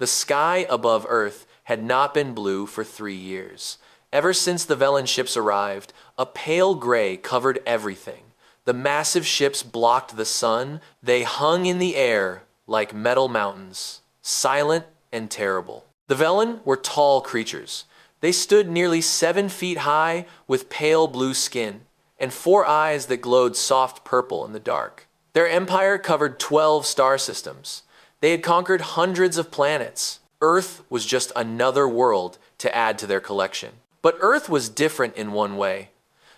The sky above Earth had not been blue for 3 years. Ever since the Velen ships arrived, a pale gray covered everything. The massive ships blocked the sun. They hung in the air like metal mountains, silent and terrible. The Velen were tall creatures. They stood nearly 7 feet high with pale blue skin and 4 eyes that glowed soft purple in the dark. Their empire covered 12 star systems. They had conquered hundreds of planets. Earth was just another world to add to their collection. But Earth was different in one way.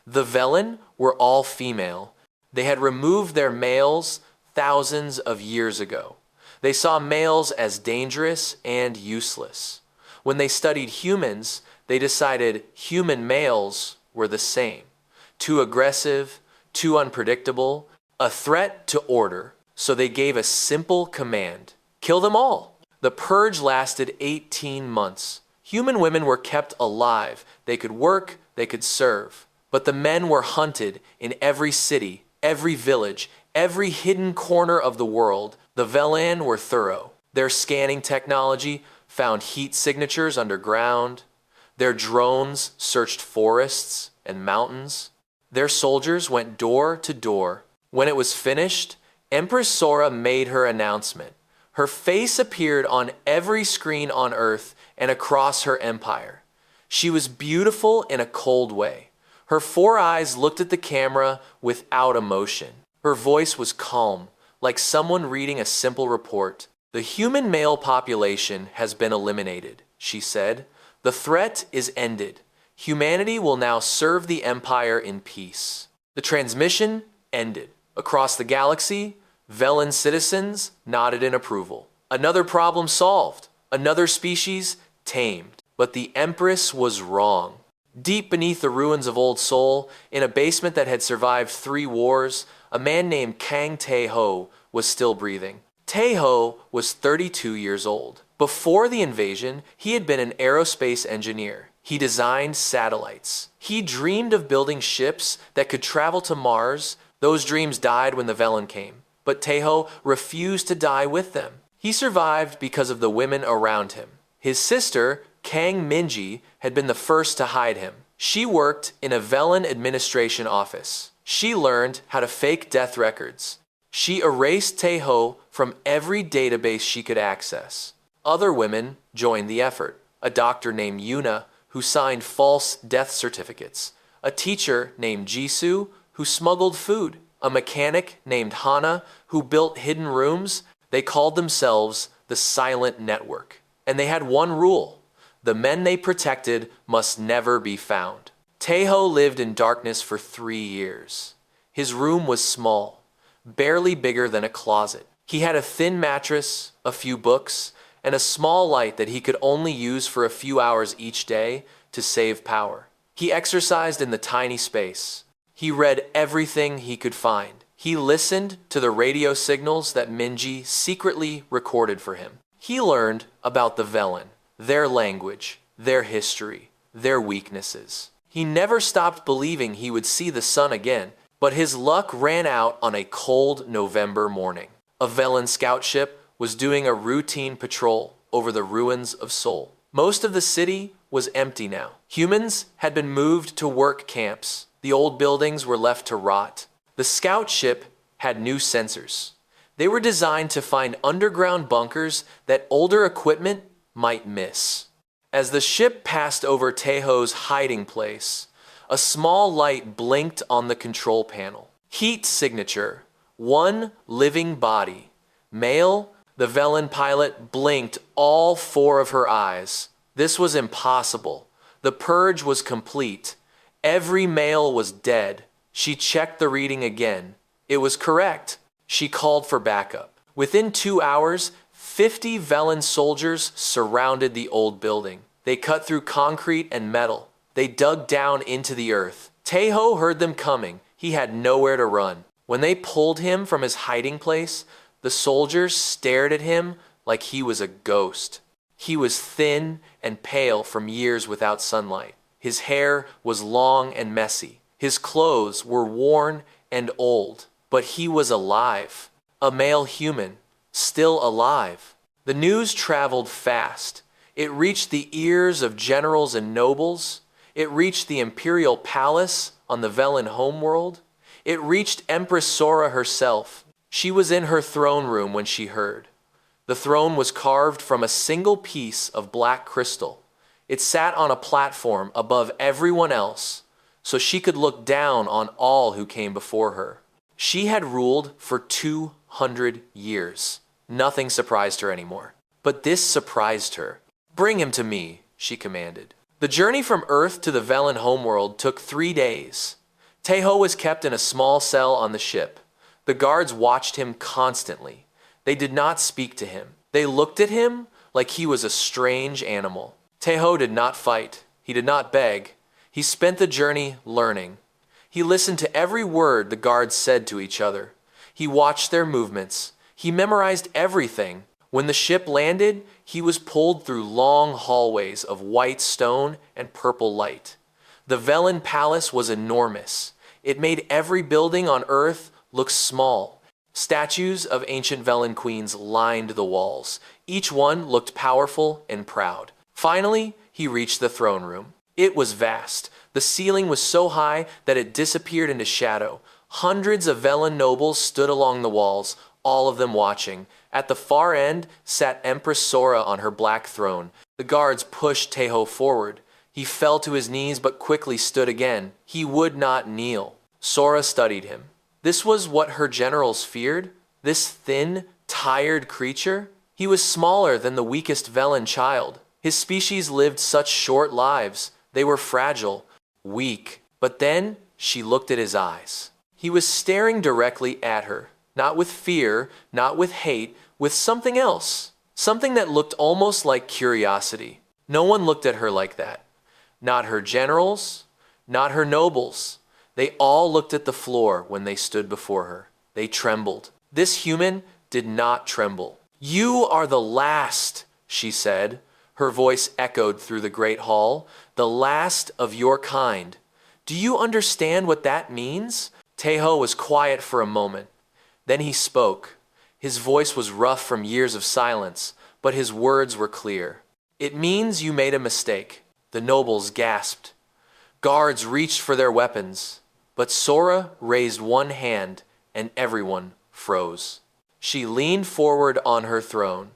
The Velen were all female. They had removed their males thousands of years ago. They saw males as dangerous and useless. When they studied humans, they decided human males were the same. Too aggressive, too unpredictable, a threat to order. So they gave a simple command: kill them all. The purge lasted 18 months. Human women were kept alive. They could work, they could serve. But the men were hunted in every city, every village, every hidden corner of the world. The Velen were thorough. Their scanning technology found heat signatures underground. Their drones searched forests and mountains. Their soldiers went door to door. When it was finished, Empress Sora made her announcement. Her face appeared on every screen on Earth and across her empire. She was beautiful in a cold way. Her 4 eyes looked at the camera without emotion. Her voice was calm, like someone reading a simple report. The human male population has been eliminated, she said. The threat is ended. Humanity will now serve the Empire in peace. The transmission ended. Across the galaxy, Velen citizens nodded in approval. Another problem solved. Another species tamed. But the Empress was wrong. Deep beneath the ruins of Old Sol, in a basement that had survived 3 wars, a man named Kang Tae-ho was still breathing. Tae-ho was 32 years old. Before the invasion, he had been an aerospace engineer. He designed satellites. He dreamed of building ships that could travel to Mars. Those dreams died when the Velen came. But Tae-ho refused to die with them. He survived because of the women around him. His sister, Kang Minji, had been the first to hide him. She worked in a Velen administration office. She learned how to fake death records. She erased Tae-ho from every database she could access. Other women joined the effort. A doctor named Yuna, who signed false death certificates. A teacher named Jisoo, who smuggled food. A mechanic named Hana, who built hidden rooms. They called themselves the Silent Network. And they had one rule: the men they protected must never be found. Tae-ho lived in darkness for 3 years. His room was small, barely bigger than a closet. He had a thin mattress, a few books, and a small light that he could only use for a few hours each day to save power. He exercised in the tiny space. He read everything he could find. He listened to the radio signals that Minji secretly recorded for him. He learned about the Velen, their language, their history, their weaknesses. He never stopped believing he would see the sun again, but his luck ran out on a cold November morning. A Velen scout ship was doing a routine patrol over the ruins of Sol. Most of the city was empty now. Humans had been moved to work camps. The old buildings were left to rot. The scout ship had new sensors. They were designed to find underground bunkers that older equipment might miss. As the ship passed over Tae-ho's hiding place, a small light blinked on the control panel. Heat signature, 1 living body. Male, the Velen pilot blinked all 4 of her eyes. This was impossible. The purge was complete. Every male was dead. She checked the reading again. It was correct. She called for backup. Within 2 hours, 50 Velen soldiers surrounded the old building. They cut through concrete and metal. They dug down into the earth. Tae-ho heard them coming. He had nowhere to run. When they pulled him from his hiding place, the soldiers stared at him like he was a ghost. He was thin and pale from years without sunlight. His hair was long and messy. His clothes were worn and old. But he was alive. A male human, still alive. The news traveled fast. It reached the ears of generals and nobles. It reached the imperial palace on the Velen homeworld. It reached Empress Sora herself. She was in her throne room when she heard. The throne was carved from a single piece of black crystal. It sat on a platform above everyone else, so she could look down on all who came before her. She had ruled for 200 years. Nothing surprised her anymore. But this surprised her. "Bring him to me," she commanded. The journey from Earth to the Velen homeworld took 3 days. Teho was kept in a small cell on the ship. The guards watched him constantly. They did not speak to him. They looked at him like he was a strange animal. Teho did not fight. He did not beg. He spent the journey learning. He listened to every word the guards said to each other. He watched their movements. He memorized everything. When the ship landed, he was pulled through long hallways of white stone and purple light. The Velen palace was enormous. It made every building on Earth look small. Statues of ancient Velen queens lined the walls. Each one looked powerful and proud. Finally, he reached the throne room. It was vast. The ceiling was so high that it disappeared into shadow. Hundreds of Velen nobles stood along the walls, all of them watching. At the far end sat Empress Sora on her black throne. The guards pushed Teho forward. He fell to his knees but quickly stood again. He would not kneel. Sora studied him. This was what her generals feared? This thin, tired creature? He was smaller than the weakest Velen child. His species lived such short lives. They were fragile, weak. But then she looked at his eyes. He was staring directly at her. Not with fear, not with hate, with something else. Something that looked almost like curiosity. No one looked at her like that. Not her generals, not her nobles. They all looked at the floor when they stood before her. They trembled. This human did not tremble. "You are the last," she said. Her voice echoed through the great hall. "The last of your kind. Do you understand what that means?" Teho was quiet for a moment. Then he spoke. His voice was rough from years of silence, but his words were clear. "It means you made a mistake." The nobles gasped. Guards reached for their weapons, but Sora raised one hand and everyone froze. She leaned forward on her throne.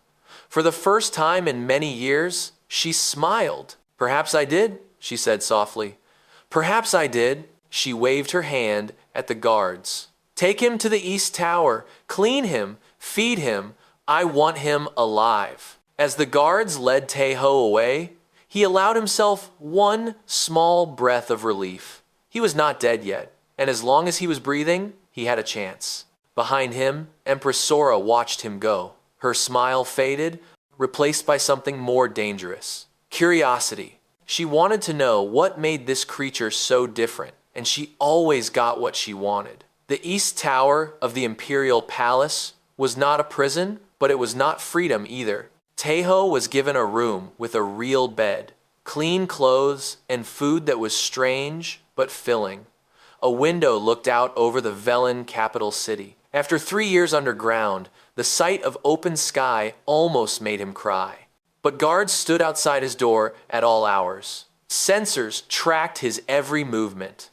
For the first time in many years, she smiled. "Perhaps I did," she said softly. "Perhaps I did." She waved her hand at the guards. "Take him to the East Tower. Clean him. Feed him. I want him alive." As the guards led Teho away, he allowed himself one small breath of relief. He was not dead yet, and as long as he was breathing, he had a chance. Behind him, Empress Sora watched him go. Her smile faded, replaced by something more dangerous. Curiosity. She wanted to know what made this creature so different, and she always got what she wanted. The East Tower of the Imperial Palace was not a prison, but it was not freedom either. Teho was given a room with a real bed, clean clothes, and food that was strange but filling. A window looked out over the Velen capital city. After 3 years underground, the sight of open sky almost made him cry. But guards stood outside his door at all hours. Sensors tracked his every movement.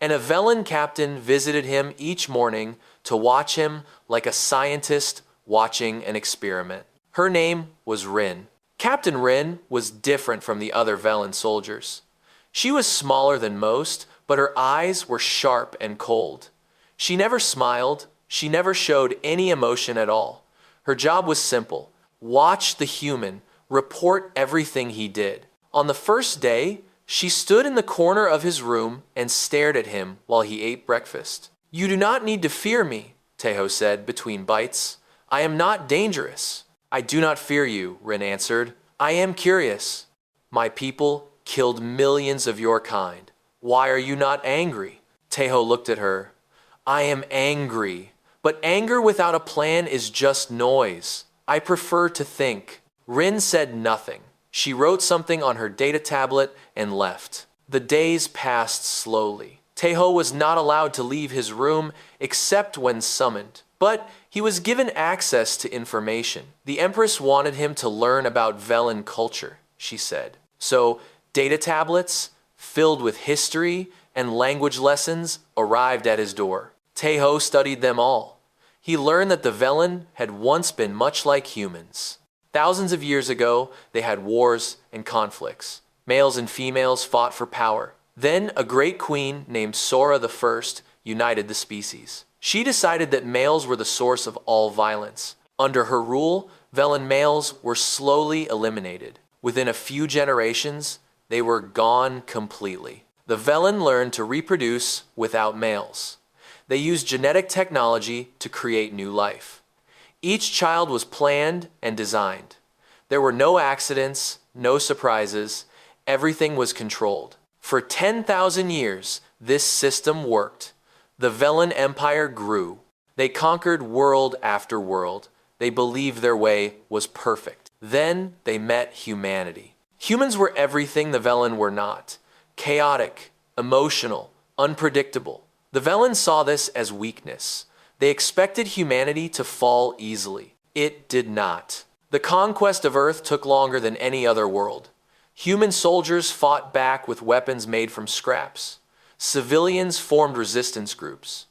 And a Velen captain visited him each morning to watch him like a scientist watching an experiment. Her name was Rin. Captain Rin was different from the other Velen soldiers. She was smaller than most, but her eyes were sharp and cold. She never smiled. She never showed any emotion at all. Her job was simple. Watch the human, report everything he did. On the first day, she stood in the corner of his room and stared at him while he ate breakfast. "You do not need to fear me," Teho said between bites. "I am not dangerous." "I do not fear you," Rin answered. "I am curious. My people killed millions of your kind. Why are you not angry?" Teho looked at her. "I am angry. But anger without a plan is just noise. I prefer to think." Rin said nothing. She wrote something on her data tablet and left. The days passed slowly. Teho was not allowed to leave his room except when summoned. But he was given access to information. The Empress wanted him to learn about Velen culture, she said. So, data tablets, filled with history and language lessons, arrived at his door. Taeho studied them all. He learned that the Velen had once been much like humans. Thousands of years ago, they had wars and conflicts. Males and females fought for power. Then a great queen named Sora I united the species. She decided that males were the source of all violence. Under her rule, Velen males were slowly eliminated. Within a few generations, they were gone completely. The Velen learned to reproduce without males. They used genetic technology to create new life. Each child was planned and designed. There were no accidents, no surprises. Everything was controlled. For 10,000 years, this system worked. The Velen Empire grew. They conquered world after world. They believed their way was perfect. Then they met humanity. Humans were everything the Velen were not. Chaotic, emotional, unpredictable. The Velen saw this as weakness. They expected humanity to fall easily. It did not. The conquest of Earth took longer than any other world. Human soldiers fought back with weapons made from scraps. Civilians formed resistance groups.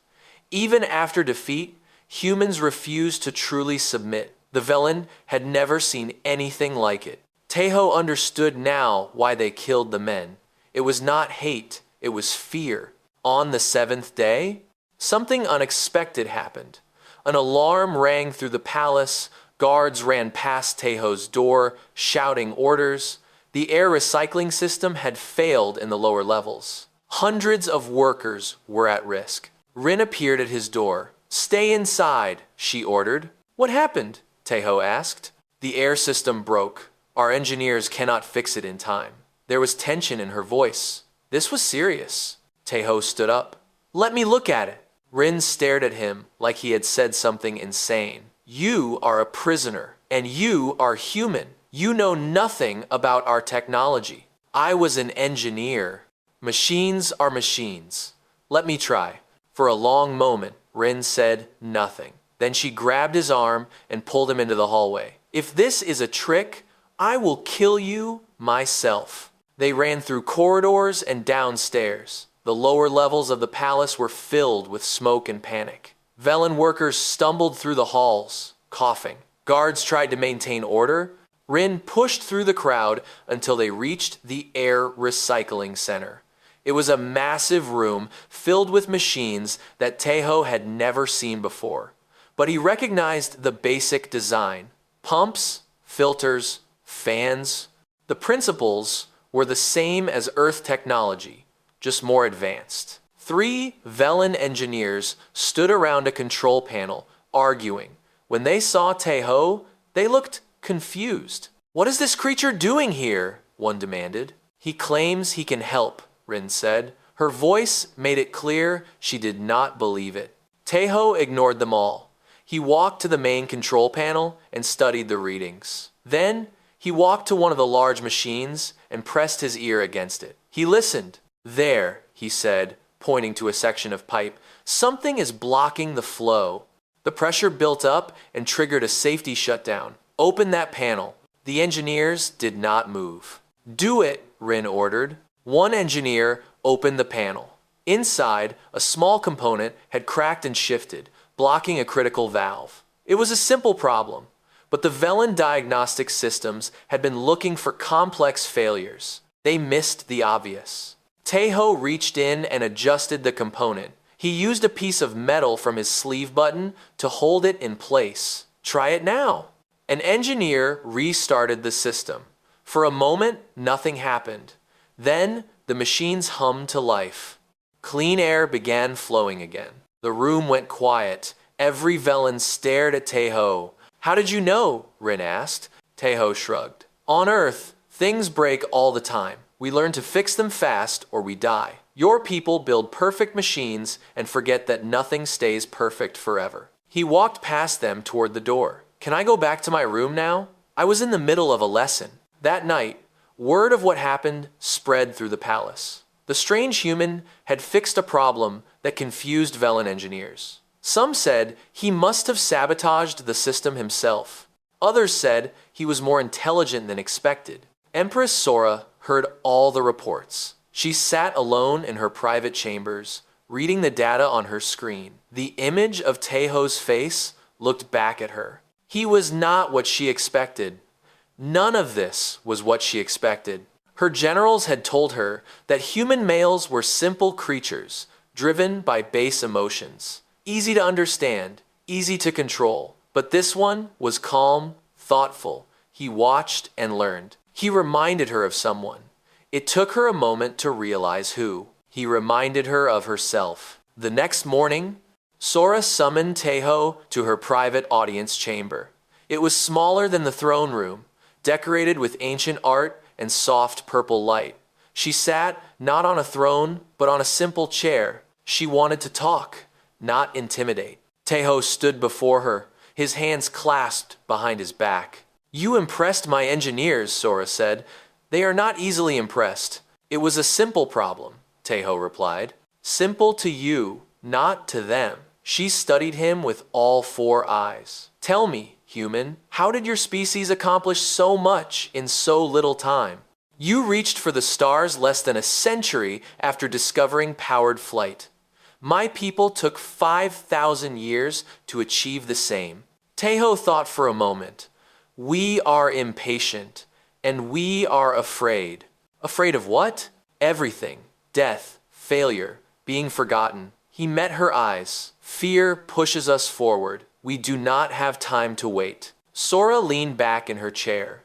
Even after defeat, humans refused to truly submit. The Velen had never seen anything like it. Taeho understood now why they killed the men. It was not hate, it was fear. On the seventh day, something unexpected happened. An alarm rang through the palace. Guards ran past Taeho's door, shouting orders. The air recycling system had failed in the lower levels. Hundreds of workers were at risk. Rin appeared at his door. "Stay inside," she ordered. "What happened?" Taeho asked. "The air system broke. Our engineers cannot fix it in time." There was tension in her voice. This was serious. Taeho stood up. "Let me look at it." Rin stared at him like he had said something insane. "You are a prisoner, and you are human. You know nothing about our technology. I was an engineer. Machines are machines. Let me try." For a long moment, Rin said nothing. Then she grabbed his arm and pulled him into the hallway. "If this is a trick, I will kill you myself." They ran through corridors and downstairs. The lower levels of the palace were filled with smoke and panic. Velen workers stumbled through the halls, coughing. Guards tried to maintain order. Rin pushed through the crowd until they reached the air recycling center. It was a massive room filled with machines that Taeho had never seen before. But he recognized the basic design. Pumps, filters, fans. The principles were the same as Earth technology, just more advanced. 3 Velen engineers stood around a control panel, arguing. When they saw Taeho, they looked confused. "What is this creature doing here?" one demanded. "He claims he can help," Rin said. Her voice made it clear she did not believe it. Taeho ignored them all. He walked to the main control panel and studied the readings. Then, he walked to one of the large machines and pressed his ear against it. He listened. "There," he said, pointing to a section of pipe. "Something is blocking the flow." The pressure built up and triggered a safety shutdown. "Open that panel." The engineers did not move. "Do it," Rin ordered. One engineer opened the panel. Inside, a small component had cracked and shifted, blocking a critical valve. It was a simple problem, but the Velen diagnostic systems had been looking for complex failures. They missed the obvious. Taeho reached in and adjusted the component. He used a piece of metal from his sleeve button to hold it in place. "Try it now." An engineer restarted the system. For a moment, nothing happened. Then, the machines hummed to life. Clean air began flowing again. The room went quiet. Every Velen stared at Taeho. "How did you know?" Rin asked. Taeho shrugged. "On Earth, things break all the time. We learn to fix them fast or we die. Your people build perfect machines and forget that nothing stays perfect forever." He walked past them toward the door. "Can I go back to my room now? I was in the middle of a lesson." That night, word of what happened spread through the palace. The strange human had fixed a problem that confused Velen engineers. Some said he must have sabotaged the system himself. Others said he was more intelligent than expected. Empress Sora heard all the reports. She sat alone in her private chambers, reading the data on her screen. The image of Taeho's face looked back at her. He was not what she expected. None of this was what she expected. Her generals had told her that human males were simple creatures, driven by base emotions. Easy to understand, easy to control. But this one was calm, thoughtful. He watched and learned. He reminded her of someone. It took her a moment to realize who. He reminded her of herself. The next morning, Sora summoned Taeho to her private audience chamber. It was smaller than the throne room, decorated with ancient art and soft purple light. She sat not on a throne, but on a simple chair. She wanted to talk, not intimidate. Taeho stood before her, his hands clasped behind his back. "You impressed my engineers," Sora said. "They are not easily impressed." "It was a simple problem," Taeho replied. "Simple to you, not to them." She studied him with all four eyes. "Tell me, human, how did your species accomplish so much in so little time? You reached for the stars less than a century after discovering powered flight. My people took 5,000 years to achieve the same." Taeho thought for a moment. "We are impatient, and we are afraid." Afraid of what? Everything. Death, failure, being forgotten. He met her eyes. "Fear pushes us forward. We do not have time to wait." Sora leaned back in her chair.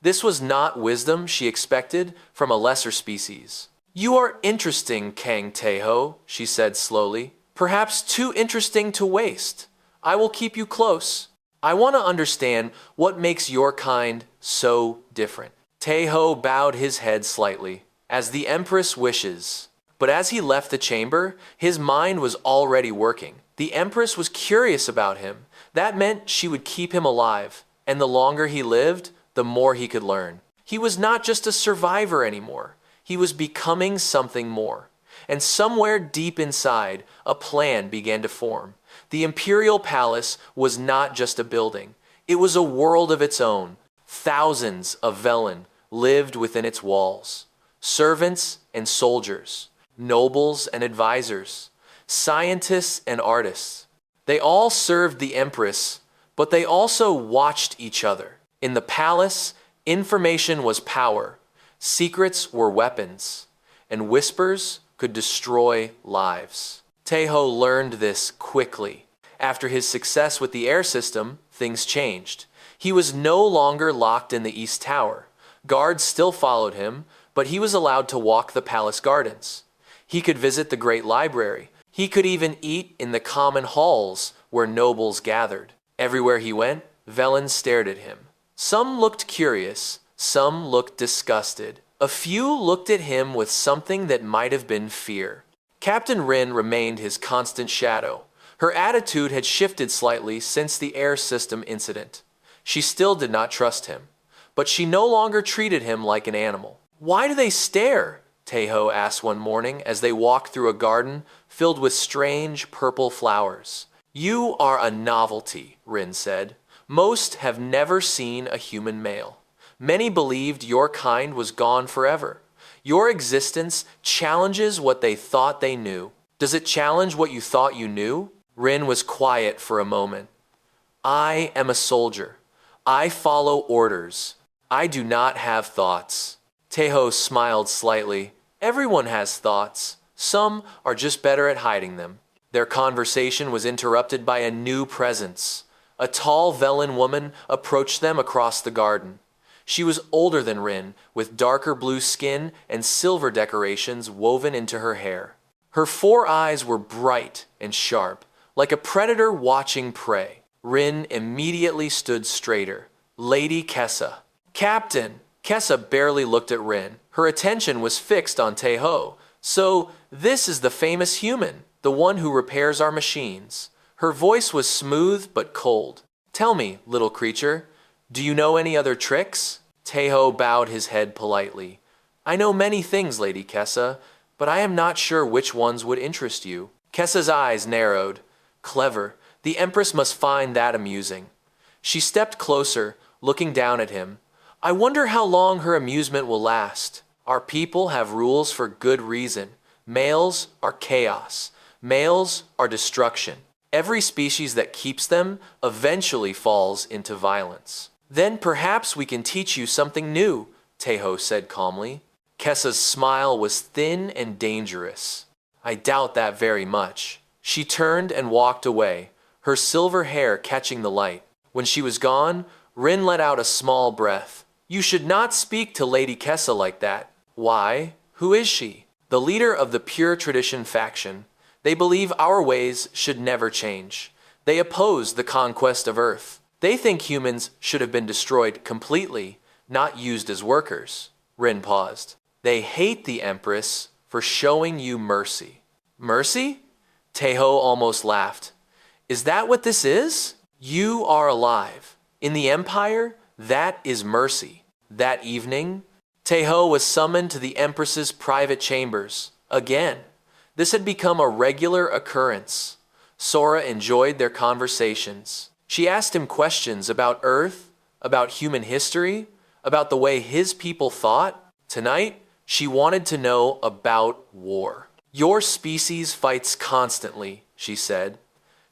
This was not wisdom she expected from a lesser species. "You are interesting, Kang Taeho," she said slowly. "Perhaps too interesting to waste. I will keep you close. I want to understand what makes your kind so different." Taeho bowed his head slightly, as the Empress wishes. But as he left the chamber, his mind was already working. The Empress was curious about him. That meant she would keep him alive, and the longer he lived, the more he could learn. He was not just a survivor anymore. He was becoming something more. And somewhere deep inside, a plan began to form. The Imperial Palace was not just a building. It was a world of its own. Thousands of Velen lived within its walls. Servants and soldiers, nobles and advisors, scientists and artists. They all served the Empress, but they also watched each other. In the palace, information was power, secrets were weapons, and whispers could destroy lives. Taeho learned this quickly. After his success with the air system, things changed. He was no longer locked in the East Tower. Guards still followed him, but he was allowed to walk the palace gardens. He could visit the Great Library. He could even eat in the common halls where nobles gathered. Everywhere he went, Velen stared at him. Some looked curious, some looked disgusted. A few looked at him with something that might have been fear. Captain Rin remained his constant shadow. Her attitude had shifted slightly since the air system incident. She still did not trust him, but she no longer treated him like an animal. "Why do they stare?" Taeho asked one morning as they walked through a garden filled with strange purple flowers. "You are a novelty," Rin said. "Most have never seen a human male. Many believed your kind was gone forever. Your existence challenges what they thought they knew. Does it challenge what you thought you knew?" Rin was quiet for a moment. "I am a soldier. I follow orders. I do not have thoughts." Taeho smiled slightly. "Everyone has thoughts. Some are just better at hiding them." Their conversation was interrupted by a new presence. A tall Velen woman approached them across the garden. She was older than Rin, with darker blue skin and silver decorations woven into her hair. Her four eyes were bright and sharp, like a predator watching prey. Rin immediately stood straighter. "Lady Kessa." "Captain!" Kessa barely looked at Rin. Her attention was fixed on Taeho. "So, this is the famous human, the one who repairs our machines." Her voice was smooth but cold. "Tell me, little creature, do you know any other tricks?" Taeho bowed his head politely. "I know many things, Lady Kessa, but I am not sure which ones would interest you." Kessa's eyes narrowed. Clever. The Empress must find that amusing. She stepped closer, looking down at him. I wonder how long her amusement will last. Our people have rules for good reason. Males are chaos. Males are destruction. Every species that keeps them eventually falls into violence. Then perhaps we can teach you something new, Teho said calmly. Kessa's smile was thin and dangerous. I doubt that very much. She turned and walked away, her silver hair catching the light. When she was gone, Rin let out a small breath. You should not speak to Lady Kessa like that. Why? Who is she? The leader of the Pure Tradition faction. They believe our ways should never change. They oppose the conquest of Earth. They think humans should have been destroyed completely, not used as workers. Rin paused. They hate the Empress for showing you mercy. Mercy? Teho almost laughed. Is that what this is? You are alive. In the Empire, that is mercy. That evening, Teho was summoned to the Empress's private chambers. Again. This had become a regular occurrence. Sora enjoyed their conversations. She asked him questions about Earth, about human history, about the way his people thought. Tonight, she wanted to know about war. Your species fights constantly, she said.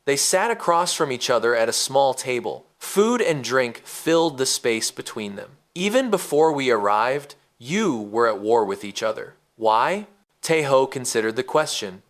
They sat across from each other at a small table. Food and drink filled the space between them. Even before we arrived, you were at war with each other. Why? Teho considered the question.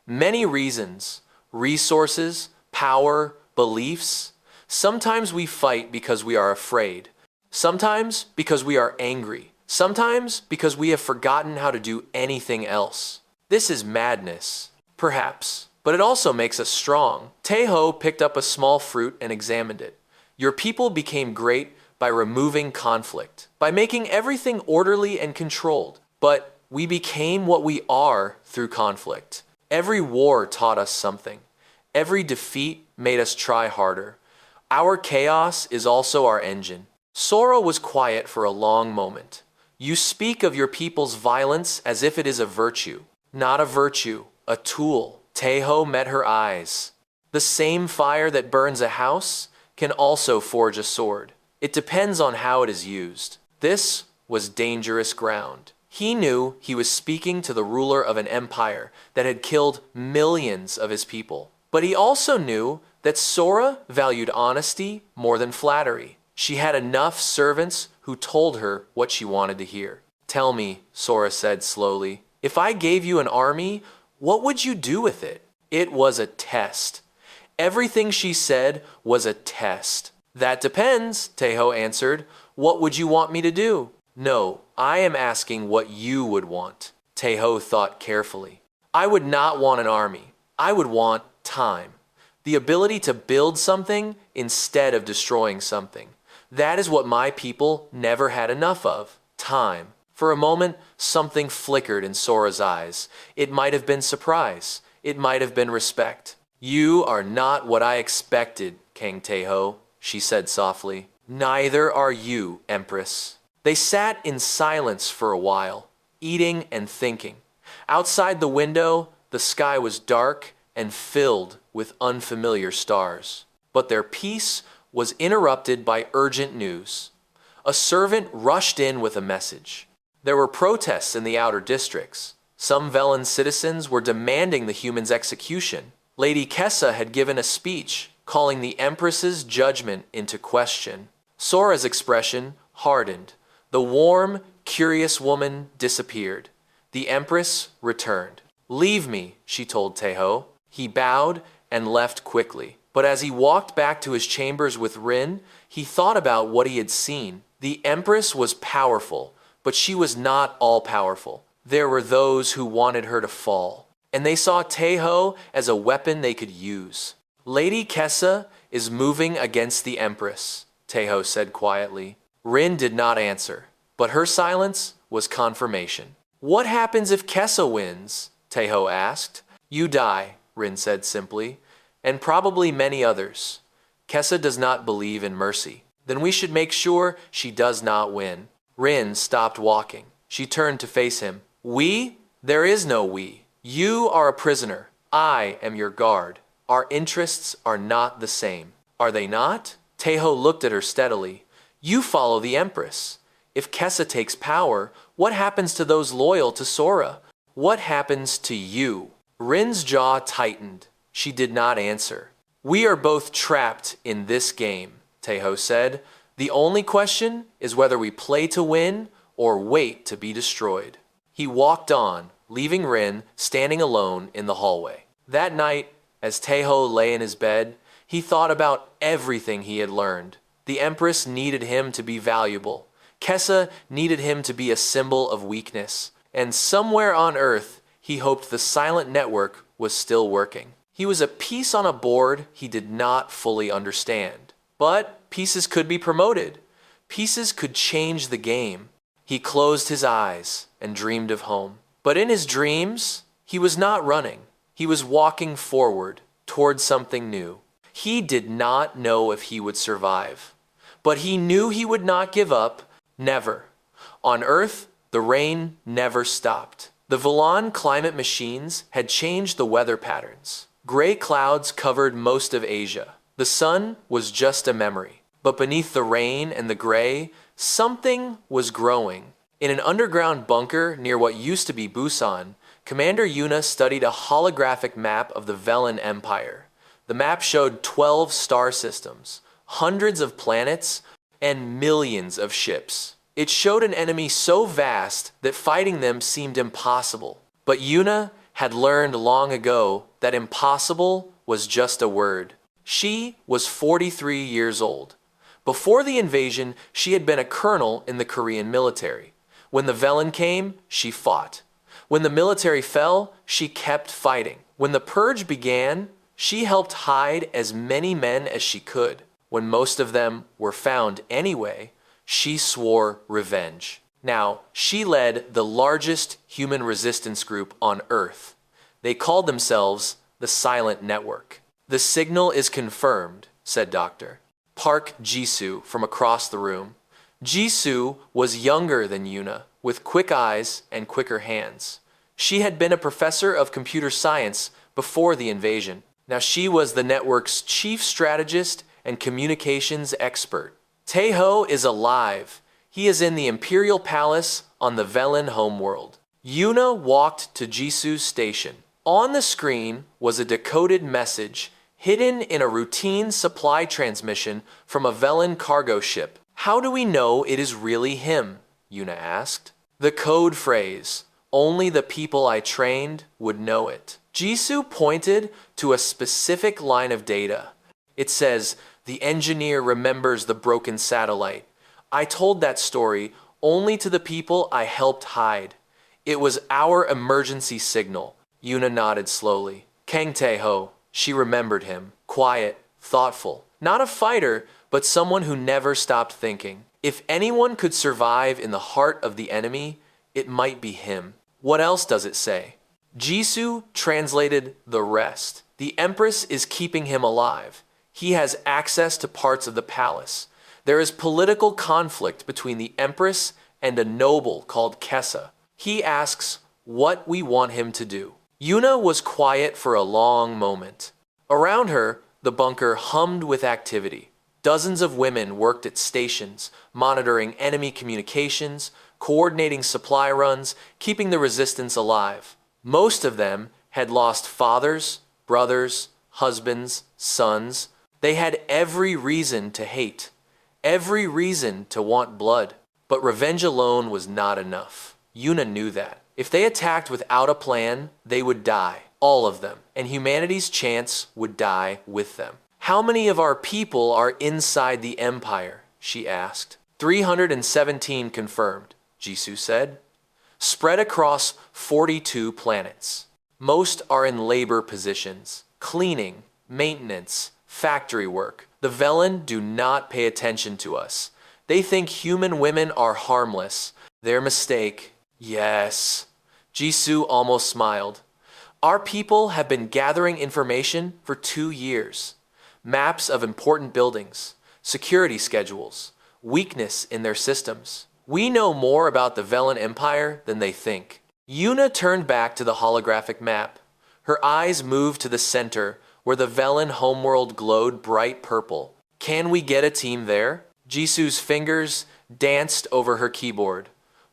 Many reasons. Resources, power, beliefs. Sometimes we fight because we are afraid. Sometimes because we are angry. Sometimes because we have forgotten how to do anything else. This is madness. Perhaps. But it also makes us strong. Teho picked up a small fruit and examined it. Your people became great by removing conflict, by making everything orderly and controlled. But we became what we are through conflict. Every war taught us something. Every defeat made us try harder. Our chaos is also our engine. Sora was quiet for a long moment. You speak of your people's violence as if it is a virtue. Not a virtue, a tool. Teho met her eyes. The same fire that burns a house can also forge a sword. It depends on how it is used. This was dangerous ground. He knew he was speaking to the ruler of an empire that had killed millions of his people. But he also knew that Sora valued honesty more than flattery. She had enough servants who told her what she wanted to hear. Tell me, Sora said slowly, if I gave you an army, what would you do with it? It was a test. Everything she said was a test. That depends, Teho answered. What would you want me to do? No, I am asking what you would want. Teho thought carefully. I would not want an army. I would want time. The ability to build something instead of destroying something. That is what my people never had enough of. Time. For a moment, something flickered in Sora's eyes. It might have been surprise. It might have been respect. You are not what I expected, King Teho, she said softly. Neither are you, Empress. They sat in silence for a while, eating and thinking. Outside the window, the sky was dark and filled with unfamiliar stars. But their peace was interrupted by urgent news. A servant rushed in with a message. There were protests in the outer districts. Some Velen citizens were demanding the humans' execution. Lady Kessa had given a speech, calling the Empress's judgment into question. Sora's expression hardened. The warm, curious woman disappeared. The Empress returned. Leave me, she told Teho. He bowed and left quickly. But as he walked back to his chambers with Rin, he thought about what he had seen. The Empress was powerful, but she was not all-powerful. There were those who wanted her to fall, and they saw Teho as a weapon they could use. Lady Kessa is moving against the Empress, Teho said quietly. Rin did not answer, but her silence was confirmation. What happens if Kessa wins? Teho asked. You die, Rin said simply, and probably many others. Kessa does not believe in mercy. Then we should make sure she does not win. Rin stopped walking. She turned to face him. We? There is no we. You are a prisoner. I am your guard. Our interests are not the same. Are they not? Teho looked at her steadily. You follow the Empress. If Kessa takes power, what happens to those loyal to Sora? What happens to you? Rin's jaw tightened. She did not answer. We are both trapped in this game, Teho said. The only question is whether we play to win or wait to be destroyed. He walked on, leaving Rin standing alone in the hallway. That night, as Teho lay in his bed, he thought about everything he had learned. The Empress needed him to be valuable. Kessa needed him to be a symbol of weakness. And somewhere on Earth, he hoped the silent network was still working. He was a piece on a board he did not fully understand. But pieces could be promoted. Pieces could change the game. He closed his eyes and dreamed of home. But in his dreams, he was not running. He was walking forward toward something new. He did not know if he would survive. But he knew he would not give up, never. On Earth, the rain never stopped. The Volan climate machines had changed the weather patterns. Gray clouds covered most of Asia. The sun was just a memory. But beneath the rain and the gray, something was growing. In an underground bunker near what used to be Busan, Commander Yuna studied a holographic map of the Velen Empire. The map showed 12 star systems, hundreds of planets, and millions of ships. It showed an enemy so vast that fighting them seemed impossible. But Yuna had learned long ago that impossible was just a word. She was 43 years old. Before the invasion, she had been a colonel in the Korean military. When the Velen came, she fought. When the military fell, she kept fighting. When the purge began, she helped hide as many men as she could. When most of them were found anyway, she swore revenge. Now, she led the largest human resistance group on Earth. They called themselves the Silent Network. The signal is confirmed, said Dr. Park Jisoo from across the room. Jisoo was younger than Yuna, with quick eyes and quicker hands. She had been a professor of computer science before the invasion. Now she was the network's chief strategist and communications expert. Teho is alive. He is in the Imperial Palace on the Velen homeworld. Yuna walked to Jisoo's station. On the screen was a decoded message hidden in a routine supply transmission from a Velen cargo ship. How do we know it is really him? Yuna asked. The code phrase, only the people I trained would know it. Jisoo pointed to a specific line of data. It says, the engineer remembers the broken satellite. I told that story only to the people I helped hide. It was our emergency signal. Yuna nodded slowly. Kang Tae-ho. She remembered him. Quiet, thoughtful. Not a fighter, but someone who never stopped thinking. If anyone could survive in the heart of the enemy, it might be him. What else does it say? Jisoo translated the rest. The Empress is keeping him alive. He has access to parts of the palace. There is political conflict between the Empress and a noble called Kessa. He asks what we want him to do. Yuna was quiet for a long moment. Around her, the bunker hummed with activity. Dozens of women worked at stations, monitoring enemy communications, coordinating supply runs, keeping the resistance alive. Most of them had lost fathers, brothers, husbands, sons. They had every reason to hate, every reason to want blood. But revenge alone was not enough. Yuna knew that. If they attacked without a plan, they would die, all of them, and humanity's chance would die with them. How many of our people are inside the Empire? She asked. 317 confirmed, Jisoo said. Spread across 42 planets. Most are in labor positions, cleaning, maintenance, factory work. The Velen do not pay attention to us. They think human women are harmless. Their mistake. Yes. Jisoo almost smiled. Our people have been gathering information for 2 years. Maps of important buildings, security schedules, weakness in their systems. We know more about the Velen Empire than they think. Yuna turned back to the holographic map. Her eyes moved to the center, where the Velen homeworld glowed bright purple. Can we get a team there? Jisoo's fingers danced over her keyboard.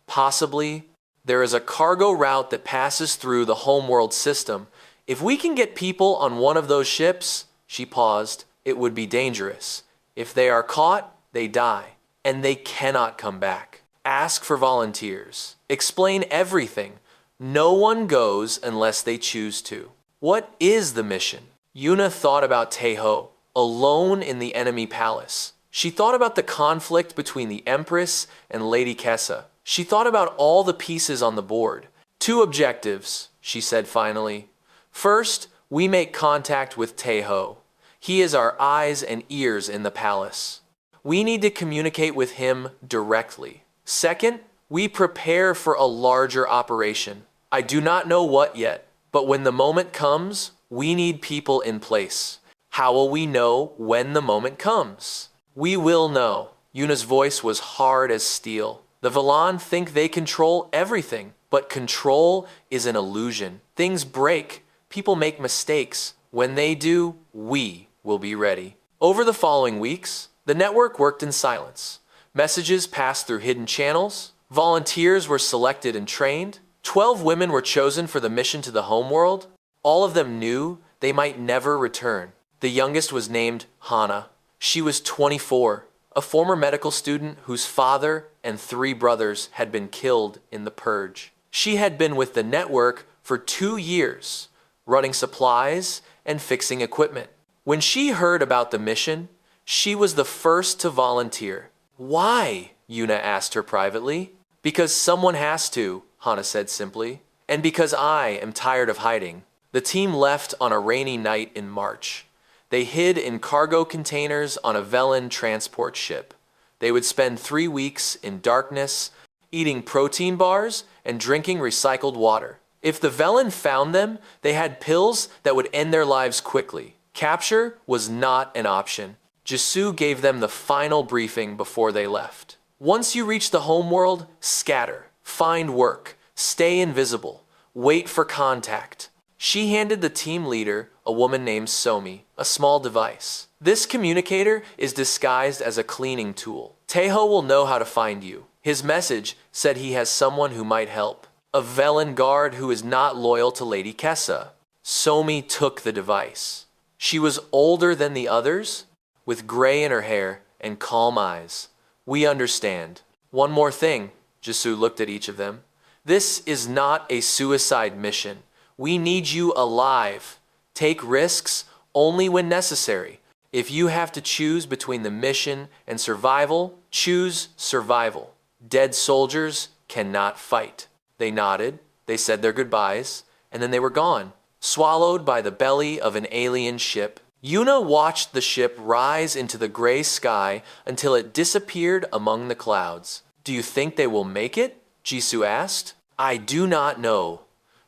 Possibly. There is a cargo route that passes through the homeworld system. If we can get people on one of those ships, she paused, it would be dangerous. If they are caught, they die, and they cannot come back. Ask for volunteers. Explain everything. No one goes unless they choose to. What is the mission? Yuna thought about Taeho, alone in the enemy palace. She thought about the conflict between the Empress and Lady Kessa. She thought about all the pieces on the board. 2 objectives, she said finally. First, we make contact with Taeho. He is our eyes and ears in the palace. We need to communicate with him directly. Second, we prepare for a larger operation. I do not know what yet, but when the moment comes, we need people in place. How will we know when the moment comes? We will know. Yuna's voice was hard as steel. The Velan think they control everything, but control is an illusion. Things break. People make mistakes. When they do, we will be ready. Over the following weeks, the network worked in silence. Messages passed through hidden channels. Volunteers were selected and trained. 12 women were chosen for the mission to the homeworld. All of them knew they might never return. The youngest was named Hana. She was 24, a former medical student whose father and 3 brothers had been killed in the purge. She had been with the network for 2 years, running supplies and fixing equipment. When she heard about the mission, she was the first to volunteer. Why? Yuna asked her privately. Because someone has to, Hana said simply, and because I am tired of hiding. The team left on a rainy night in March. They hid in cargo containers on a Velen transport ship. They would spend 3 weeks in darkness, eating protein bars and drinking recycled water. If the Velen found them, they had pills that would end their lives quickly. Capture was not an option. Jisoo gave them the final briefing before they left. Once you reach the homeworld, scatter, find work, stay invisible, wait for contact. She handed the team leader, a woman named Somi, a small device. This communicator is disguised as a cleaning tool. Taeho will know how to find you. His message said he has someone who might help. A Velen guard who is not loyal to Lady Kessa. Somi took the device. She was older than the others, with gray in her hair and calm eyes. We understand. One more thing, Jisoo looked at each of them. This is not a suicide mission. We need you alive. Take risks only when necessary. If you have to choose between the mission and survival, choose survival. Dead soldiers cannot fight. They nodded, they said their goodbyes, and then they were gone, swallowed by the belly of an alien ship. Yuna watched the ship rise into the gray sky until it disappeared among the clouds. Do you think they will make it? Jisoo asked. I do not know.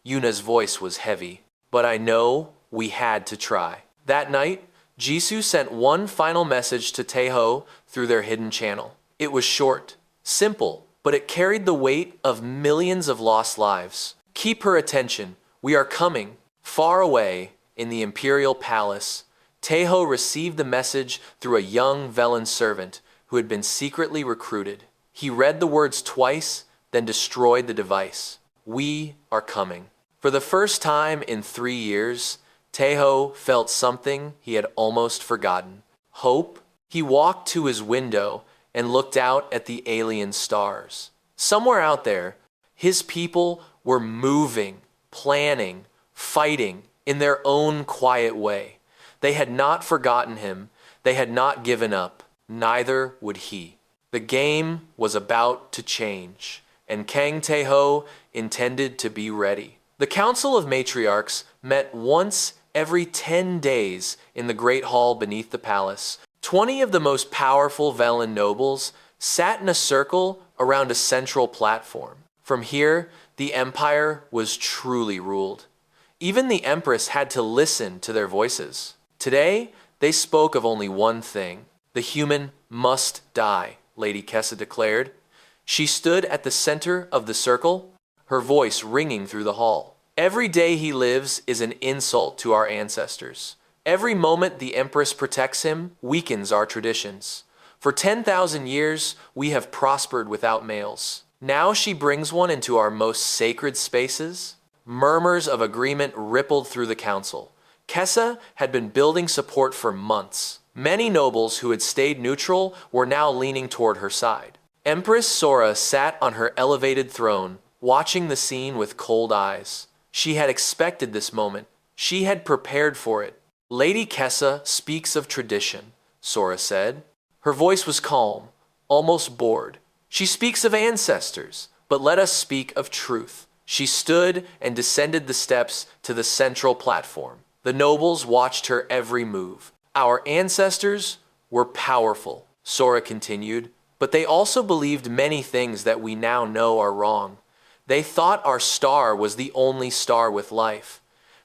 Yuna's voice was heavy. But I know we had to try. That night, Jisoo sent one final message to Taeho through their hidden channel. It was short, simple, but it carried the weight of millions of lost lives. Keep her attention. We are coming. Far away, in the Imperial Palace, Taeho received the message through a young Velen servant who had been secretly recruited. He read the words twice, then destroyed the device. We are coming. For the first time in 3 years, Taeho felt something he had almost forgotten. Hope. He walked to his window and looked out at the alien stars. Somewhere out there, his people were moving, planning, fighting in their own quiet way. They had not forgotten him. They had not given up. Neither would he. The game was about to change, and Kang Taeho intended to be ready. The Council of Matriarchs met once every 10 days in the Great Hall beneath the palace. 20 of the most powerful Velen nobles sat in a circle around a central platform. From here, the empire was truly ruled. Even the Empress had to listen to their voices. Today, they spoke of only one thing. The human must die, Lady Kessa declared. She stood at the center of the circle, her voice ringing through the hall. Every day he lives is an insult to our ancestors. Every moment the Empress protects him weakens our traditions. For 10,000 years, we have prospered without males. Now she brings one into our most sacred spaces? Murmurs of agreement rippled through the council. Kessa had been building support for months. Many nobles who had stayed neutral were now leaning toward her side. Empress Sora sat on her elevated throne, watching the scene with cold eyes. She had expected this moment. She had prepared for it. Lady Kessa speaks of tradition, Sora said. Her voice was calm, almost bored. She speaks of ancestors, but let us speak of truth. She stood and descended the steps to the central platform. The nobles watched her every move. Our ancestors were powerful, Sora continued, but they also believed many things that we now know are wrong. They thought our star was the only star with life.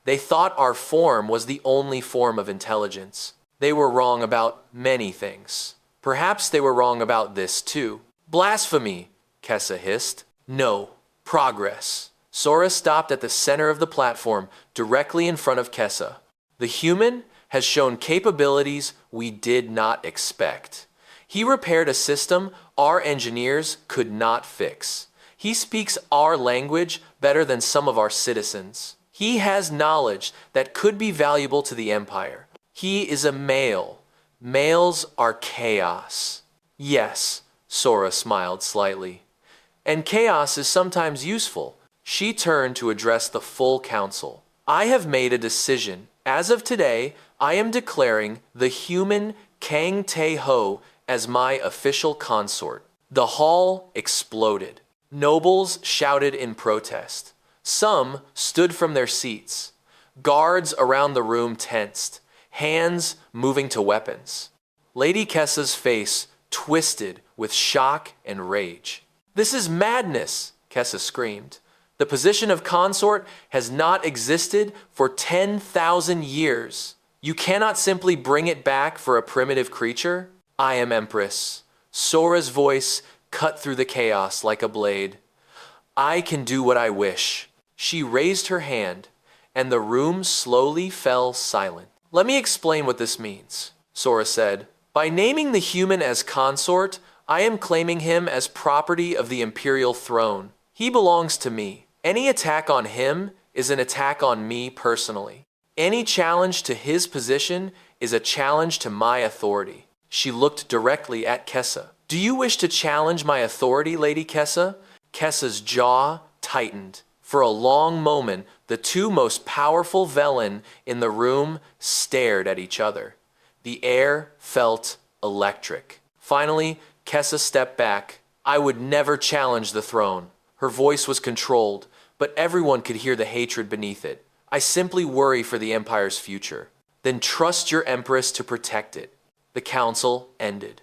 They thought our form was the only form of intelligence. They were wrong about many things. Perhaps they were wrong about this too. Blasphemy, Kessa hissed. No, progress. Sora stopped at the center of the platform, directly in front of Kessa. The human has shown capabilities we did not expect. He repaired a system our engineers could not fix. He speaks our language better than some of our citizens. He has knowledge that could be valuable to the Empire. He is a male. Males are chaos. Yes, Sora smiled slightly. And chaos is sometimes useful. She turned to address the full council. I have made a decision. As of today, I am declaring the human Kang Te-Ho as my official consort. The hall exploded. Nobles shouted in protest. Some stood from their seats. Guards around the room tensed, hands moving to weapons. Lady Kessa's face twisted with shock and rage. This is madness, Kessa screamed. The position of consort has not existed for 10,000 years. You cannot simply bring it back for a primitive creature. I am Empress. Sora's voice cut through the chaos like a blade. I can do what I wish. She raised her hand, and the room slowly fell silent. Let me explain what this means, Sora said. By naming the human as consort, I am claiming him as property of the Imperial throne. He belongs to me. Any attack on him is an attack on me personally. Any challenge to his position is a challenge to my authority. She looked directly at Kessa. Do you wish to challenge my authority, Lady Kessa? Kessa's jaw tightened. For a long moment, the two most powerful Velen in the room stared at each other. The air felt electric. Finally, Kessa stepped back. I would never challenge the throne. Her voice was controlled, but everyone could hear the hatred beneath it. I simply worry for the Empire's future. Then trust your Empress to protect it. The council ended.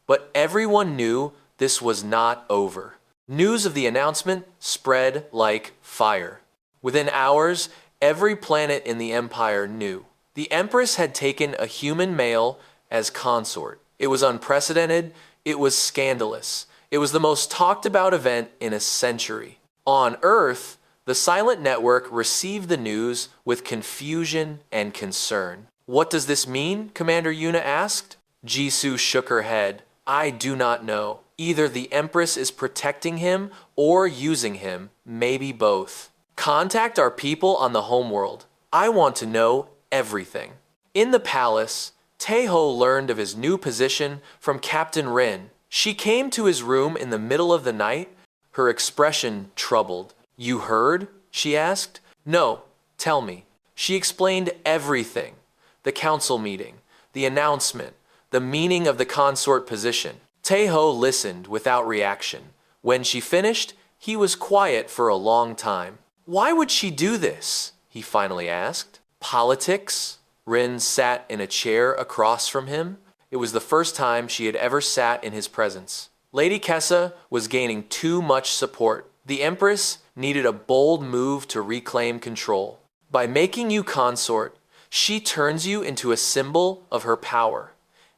But everyone knew this was not over. News of the announcement spread like fire. Within hours, every planet in the Empire knew. The Empress had taken a human male as consort. It was unprecedented. It was scandalous. It was the most talked about event in a century. On Earth, the silent network received the news with confusion and concern. What does this mean? Commander Yuna asked. Jisoo shook her head. I do not know. Either the Empress is protecting him or using him, maybe both. Contact our people on the homeworld. I want to know everything. In the palace, Te-Ho learned of his new position from Captain Rin. She came to his room in the middle of the night, her expression troubled. You heard? She asked. No, tell me. She explained everything. The council meeting, the announcement, the meaning of the consort position. Te-Ho listened without reaction. When she finished, he was quiet for a long time. Why would she do this? He finally asked. Politics? Rin sat in a chair across from him. It was the first time she had ever sat in his presence. Lady Kessa was gaining too much support. The Empress needed a bold move to reclaim control. By making you consort, she turns you into a symbol of her power.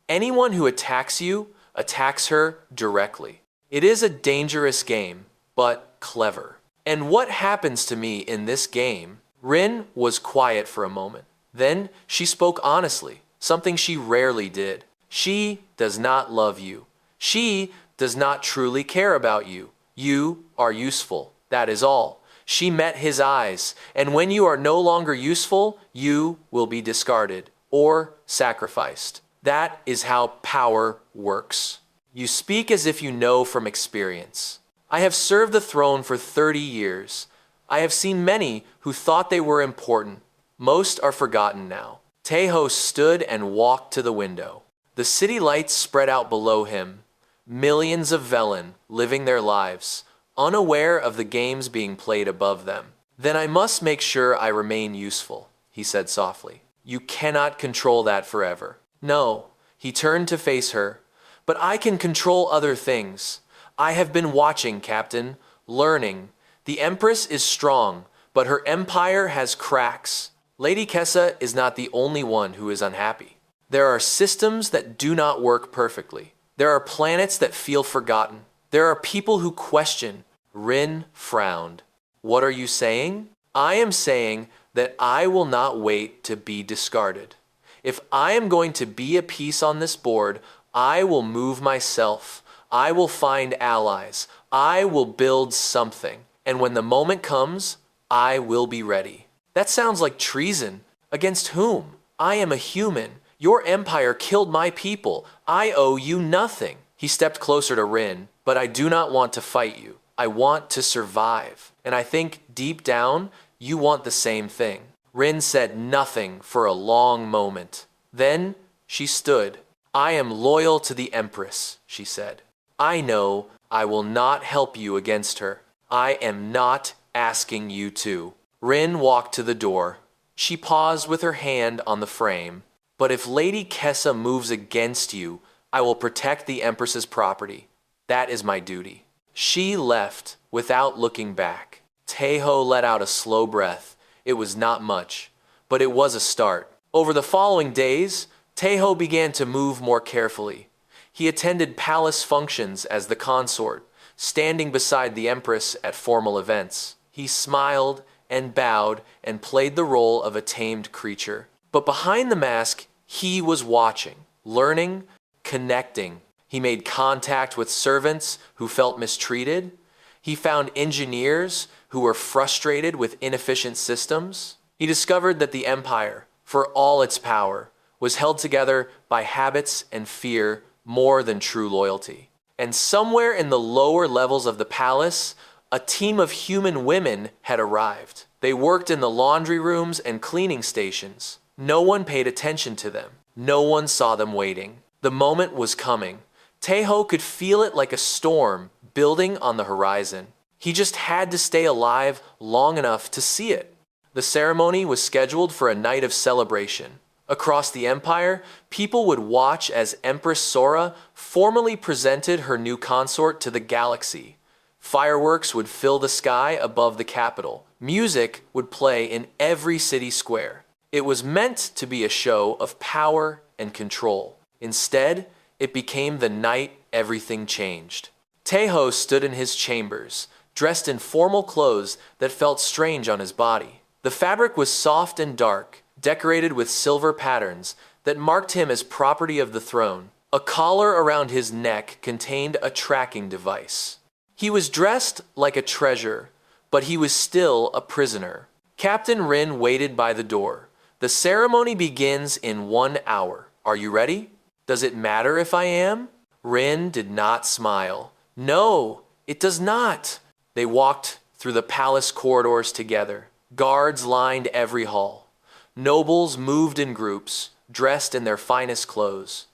Anyone who attacks you attacks her directly. It is a dangerous game, but clever. And what happens to me in this game? Rin was quiet for a moment. Then she spoke honestly, something she rarely did. She does not love you. She does not truly care about you. You are useful. That is all. She met his eyes, and when you are no longer useful, you will be discarded or sacrificed. That is how power works. You speak as if you know from experience. I have served the throne for 30 years. I have seen many who thought they were important. Most are forgotten now. Taeho stood and walked to the window. The city lights spread out below him. Millions of Velen living their lives, unaware of the games being played above them. Then I must make sure I remain useful, he said softly. You cannot control that forever. No, he turned to face her. But I can control other things. I have been watching, Captain, learning. The Empress is strong, but her empire has cracks. Lady Kessa is not the only one who is unhappy. There are systems that do not work perfectly. There are planets that feel forgotten. There are people who question. Rin frowned. What are you saying? I am saying that I will not wait to be discarded. If I am going to be a piece on this board, I will move myself. I will find allies. I will build something. And when the moment comes, I will be ready. That sounds like treason. Against whom? I am a human. Your empire killed my people. I owe you nothing. He stepped closer to Rin. But I do not want to fight you. I want to survive. And I think deep down, you want the same thing. Rin said nothing for a long moment. Then she stood. I am loyal to the Empress, she said. I know I will not help you against her. I am not asking you to. Rin walked to the door. She paused with her hand on the frame. But if Lady Kessa moves against you, I will protect the Empress's property. That is my duty. She left without looking back. Taeho let out a slow breath. It was not much, but it was a start. Over the following days, Taeho began to move more carefully. He attended palace functions as the consort, standing beside the Empress at formal events. He smiled and bowed and played the role of a tamed creature. But behind the mask, he was watching, learning, connecting. He made contact with servants who felt mistreated. He found engineers who were frustrated with inefficient systems. He discovered that the empire, for all its power, was held together by habits and fear more than true loyalty. And somewhere in the lower levels of the palace, a team of human women had arrived. They worked in the laundry rooms and cleaning stations. No one paid attention to them. No one saw them waiting. The moment was coming. Taeho could feel it like a storm building on the horizon. He just had to stay alive long enough to see it. The ceremony was scheduled for a night of celebration. Across the empire, people would watch as Empress Sora formally presented her new consort to the galaxy. Fireworks would fill the sky above the capital. Music would play in every city square. It was meant to be a show of power and control. Instead, it became the night everything changed. Taeho stood in his chambers, dressed in formal clothes that felt strange on his body. The fabric was soft and dark, decorated with silver patterns that marked him as property of the throne. A collar around his neck contained a tracking device. He was dressed like a treasure, but he was still a prisoner. Captain Rin waited by the door. The ceremony begins in 1 hour. Are you ready? Does it matter if I am? Rin did not smile. No, it does not. They walked through the palace corridors together. Guards lined every hall. Nobles moved in groups, dressed in their finest clothes.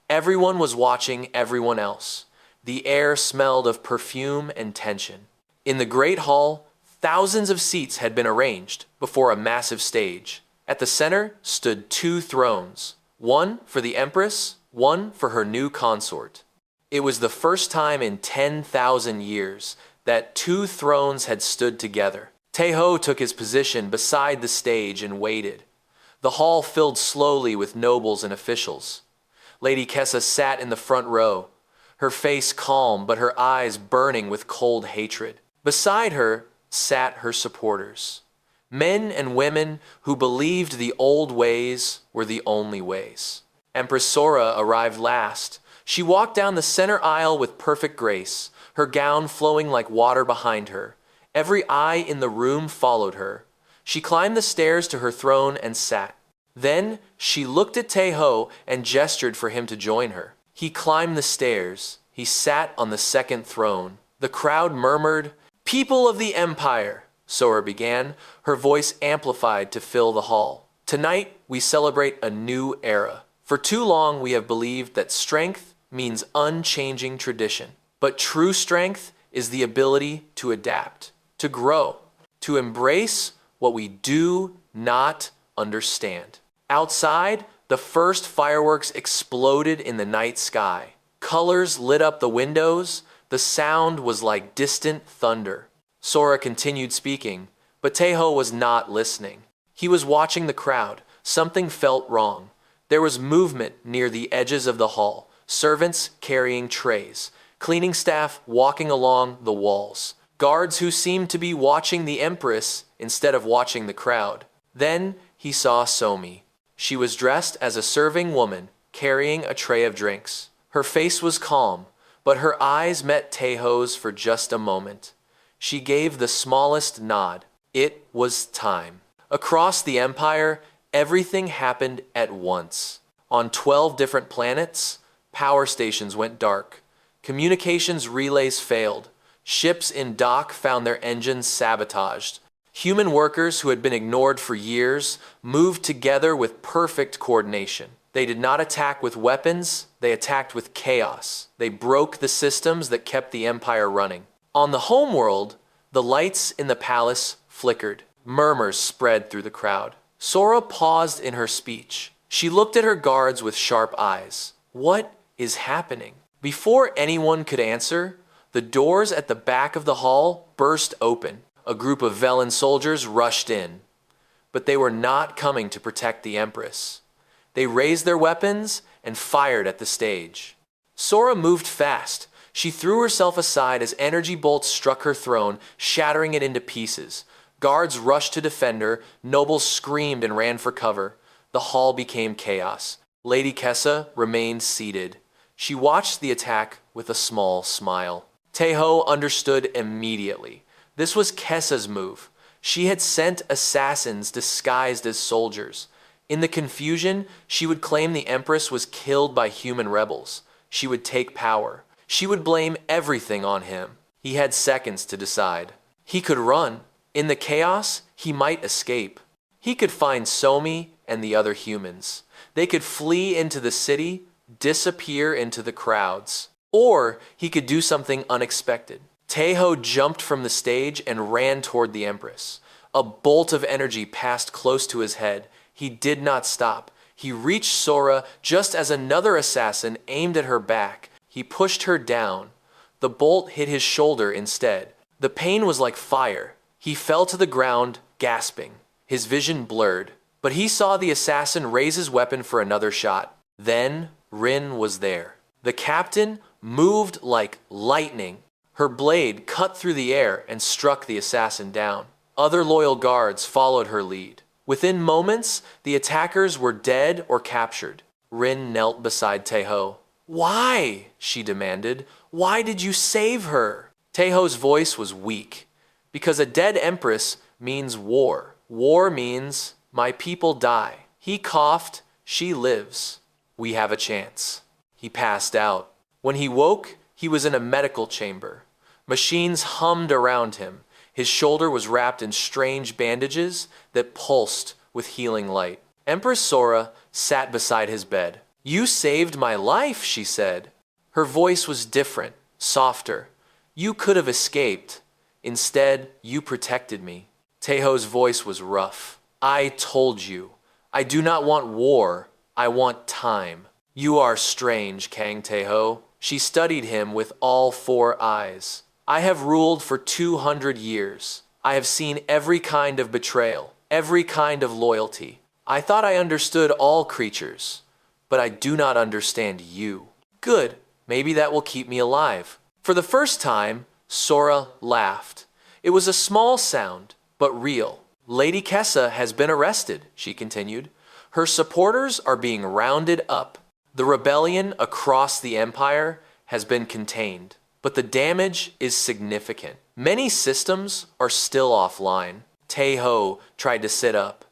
Everyone was watching everyone else. The air smelled of perfume and tension. In the great hall, thousands of seats had been arranged before a massive stage. At the center stood 2 thrones, one for the Empress, one for her new consort. It was the first time in 10,000 years that 2 thrones had stood together. Taeho took his position beside the stage and waited. The hall filled slowly with nobles and officials. Lady Kessa sat in the front row, her face calm but her eyes burning with cold hatred. Beside her sat her supporters. Men and women who believed the old ways were the only ways. Empress Sora arrived last. She walked down the center aisle with perfect grace, her gown flowing like water behind her. Every eye in the room followed her. She climbed the stairs to her throne and sat. Then she looked at Taeho and gestured for him to join her. He climbed the stairs. He sat on the second throne. The crowd murmured, "People of the Empire," Sora began, her voice amplified to fill the hall. "Tonight we celebrate a new era. For too long we have believed that strength means unchanging tradition. But true strength is the ability to adapt, to grow, to embrace what we do not understand." Outside, the first fireworks exploded in the night sky. Colors lit up the windows. The sound was like distant thunder. Sora continued speaking, but Taeho was not listening. He was watching the crowd. Something felt wrong. There was movement near the edges of the hall, servants carrying trays, cleaning staff walking along the walls, guards who seemed to be watching the Empress instead of watching the crowd. Then he saw Somi. She was dressed as a serving woman, carrying a tray of drinks. Her face was calm, but her eyes met Taeho's for just a moment. She gave the smallest nod. It was time. Across the Empire, everything happened at once. On 12 different planets, power stations went dark. Communications relays failed. Ships in dock found their engines sabotaged. Human workers who had been ignored for years moved together with perfect coordination. They did not attack with weapons, they attacked with chaos. They broke the systems that kept the Empire running. On the homeworld, the lights in the palace flickered. Murmurs spread through the crowd. Sora paused in her speech. She looked at her guards with sharp eyes. What is happening? Before anyone could answer, the doors at the back of the hall burst open. A group of Velen soldiers rushed in, but they were not coming to protect the Empress. They raised their weapons and fired at the stage. Sora moved fast. She threw herself aside as energy bolts struck her throne, shattering it into pieces. Guards rushed to defend her. Nobles screamed and ran for cover. The hall became chaos. Lady Kessa remained seated. She watched the attack with a small smile. Taeho understood immediately. This was Kessa's move. She had sent assassins disguised as soldiers. In the confusion, she would claim the Empress was killed by human rebels. She would take power. She would blame everything on him. He had seconds to decide. He could run. In the chaos, he might escape. He could find Somi and the other humans. They could flee into the city, disappear into the crowds. Or he could do something unexpected. Taeho jumped from the stage and ran toward the Empress. A bolt of energy passed close to his head. He did not stop. He reached Sora just as another assassin aimed at her back. He pushed her down. The bolt hit his shoulder instead. The pain was like fire. He fell to the ground, gasping. His vision blurred. But he saw the assassin raise his weapon for another shot. Then Rin was there. The captain moved like lightning. Her blade cut through the air and struck the assassin down. Other loyal guards followed her lead. Within moments, the attackers were dead or captured. Rin knelt beside Taeho. "Why?" she demanded. "Why did you save her?" Taeho's voice was weak. "Because a dead empress means war. War means my people die." He coughed. "She lives. We have a chance." He passed out. When he woke, he was in a medical chamber. Machines hummed around him. His shoulder was wrapped in strange bandages that pulsed with healing light. Empress Sora sat beside his bed. "You saved my life," she said. Her voice was different, softer. "You could have escaped. Instead, you protected me." Taeho's voice was rough. "I told you. I do not want war. I want time." "You are strange, Kang Taeho." She studied him with all four eyes. "I have ruled for 200 years. I have seen every kind of betrayal, every kind of loyalty. I thought I understood all creatures, but I do not understand you." "Good. Maybe that will keep me alive." For the first time, Sora laughed. It was a small sound, but real. Lady Kessa has been arrested, she continued. Her supporters are being rounded up. The rebellion across the empire has been contained, but the damage is significant. Many systems are still offline. Tae-ho tried to sit up.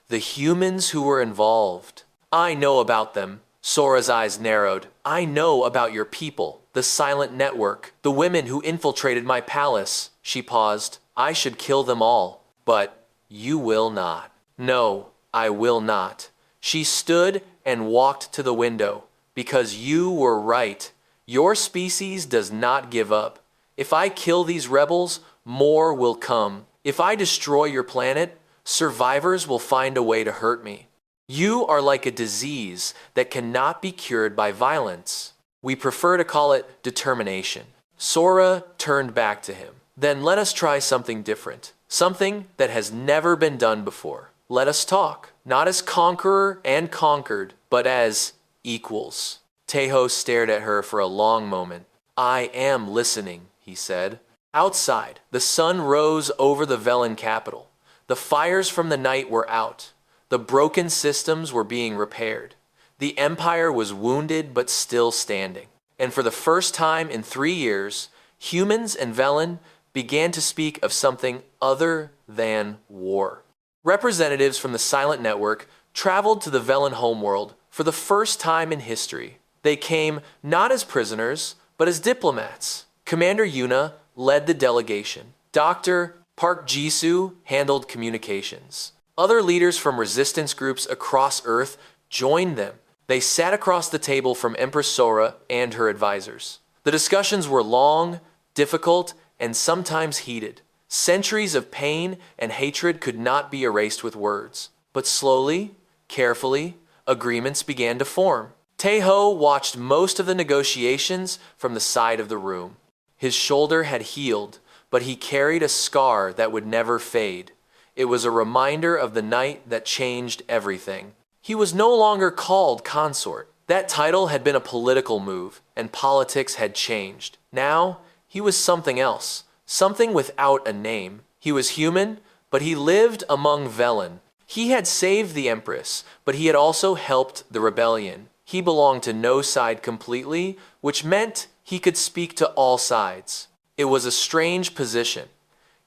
The humans who were involved. I know about them. Sora's eyes narrowed. I know about your people, the silent network, the women who infiltrated my palace. She paused. I should kill them all, but you will not. No, I will not. She stood and walked to the window. Because you were right. Your species does not give up. If I kill these rebels, more will come. If I destroy your planet, survivors will find a way to hurt me. You are like a disease that cannot be cured by violence. We prefer to call it determination. Sora turned back to him. Then let us try something different. Something that has never been done before. Let us talk. Not as conqueror and conquered, but as equals. Tae-ho stared at her for a long moment. I am listening, he said. Outside, the sun rose over the Velen capital. The fires from the night were out. The broken systems were being repaired. The empire was wounded but still standing. And for the first time in 3 years, humans and Velen began to speak of something other than war. Representatives from the Silent Network traveled to the Velen homeworld for the first time in history. They came not as prisoners, but as diplomats. Commander Yuna led the delegation. Dr. Park Jisoo handled communications. Other leaders from resistance groups across Earth joined them. They sat across the table from Empress Sora and her advisors. The discussions were long, difficult, and sometimes heated. Centuries of pain and hatred could not be erased with words. But slowly, carefully, agreements began to form. Tae-ho watched most of the negotiations from the side of the room. His shoulder had healed, but he carried a scar that would never fade. It was a reminder of the night that changed everything. He was no longer called consort. That title had been a political move, and politics had changed. Now, he was something else, something without a name. He was human, but he lived among Velen. He had saved the Empress, but he had also helped the rebellion. He belonged to no side completely, which meant he could speak to all sides. It was a strange position.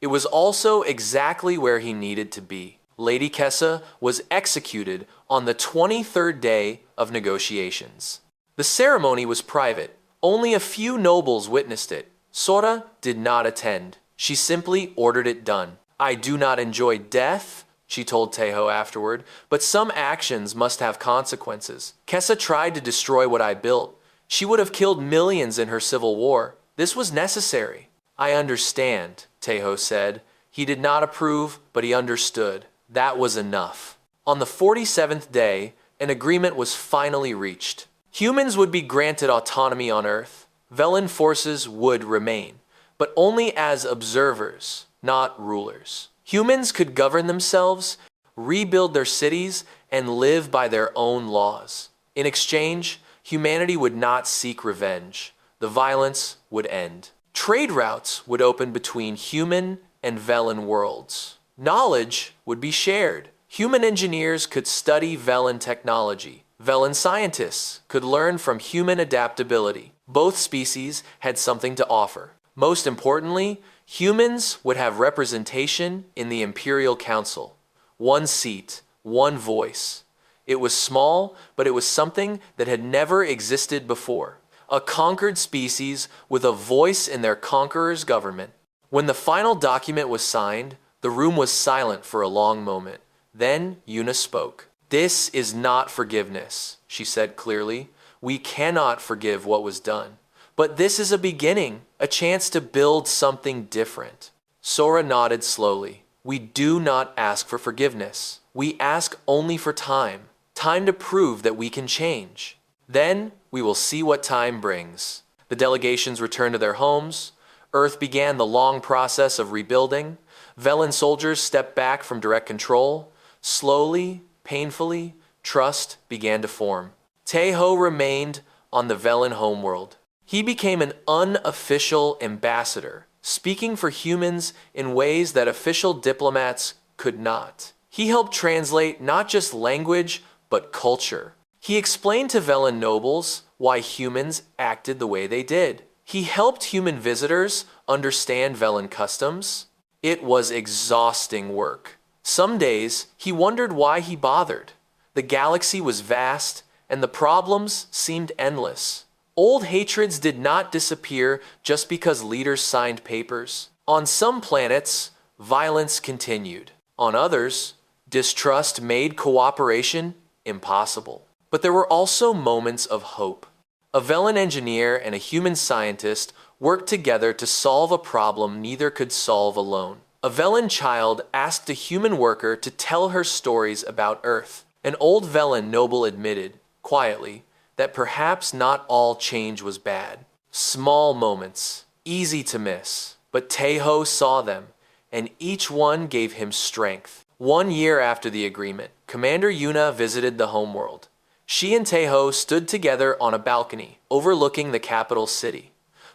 It was also exactly where he needed to be. Lady Kessa was executed on the 23rd day of negotiations. The ceremony was private. Only a few nobles witnessed it. Sora did not attend. She simply ordered it done. I do not enjoy death, she told Tae-ho afterward, but some actions must have consequences. Kessa tried to destroy what I built. She would have killed millions in her civil war. This was necessary. I understand, Tae-ho said. He did not approve, but he understood. That was enough. On the 47th day, an agreement was finally reached. Humans would be granted autonomy on Earth. Velen forces would remain, but only as observers, not rulers. Humans could govern themselves, rebuild their cities, and live by their own laws. In exchange, humanity would not seek revenge. The violence would end. Trade routes would open between human and Velen worlds. Knowledge would be shared. Human engineers could study Velen technology. Velen scientists could learn from human adaptability. Both species had something to offer. Most importantly, humans would have representation in the Imperial Council. One seat, one voice. It was small, but it was something that had never existed before. A conquered species with a voice in their conqueror's government. When the final document was signed, the room was silent for a long moment. Then Yuna spoke. This is not forgiveness, she said clearly. We cannot forgive what was done. But this is a beginning, a chance to build something different. Sora nodded slowly. We do not ask for forgiveness. We ask only for time. Time to prove that we can change. Then we will see what time brings. The delegations returned to their homes. Earth began the long process of rebuilding. Velen soldiers stepped back from direct control. Slowly, painfully, trust began to form. Tae-ho remained on the Velen homeworld. He became an unofficial ambassador, speaking for humans in ways that official diplomats could not. He helped translate not just language, but culture. He explained to Velen nobles why humans acted the way they did. He helped human visitors understand Velen customs. It was exhausting work. Some days, he wondered why he bothered. The galaxy was vast, and the problems seemed endless. Old hatreds did not disappear just because leaders signed papers. On some planets, violence continued. On others, distrust made cooperation impossible. But there were also moments of hope. A Velen engineer and a human scientist worked together to solve a problem neither could solve alone. A Velen child asked a human worker to tell her stories about Earth. An old Velen noble admitted, quietly, that perhaps not all change was bad. Small moments, easy to miss, but Taeho saw them, and each one gave him strength. 1 year after the agreement, Commander Yuna visited the homeworld. She and Taeho stood together on a balcony overlooking the capital city.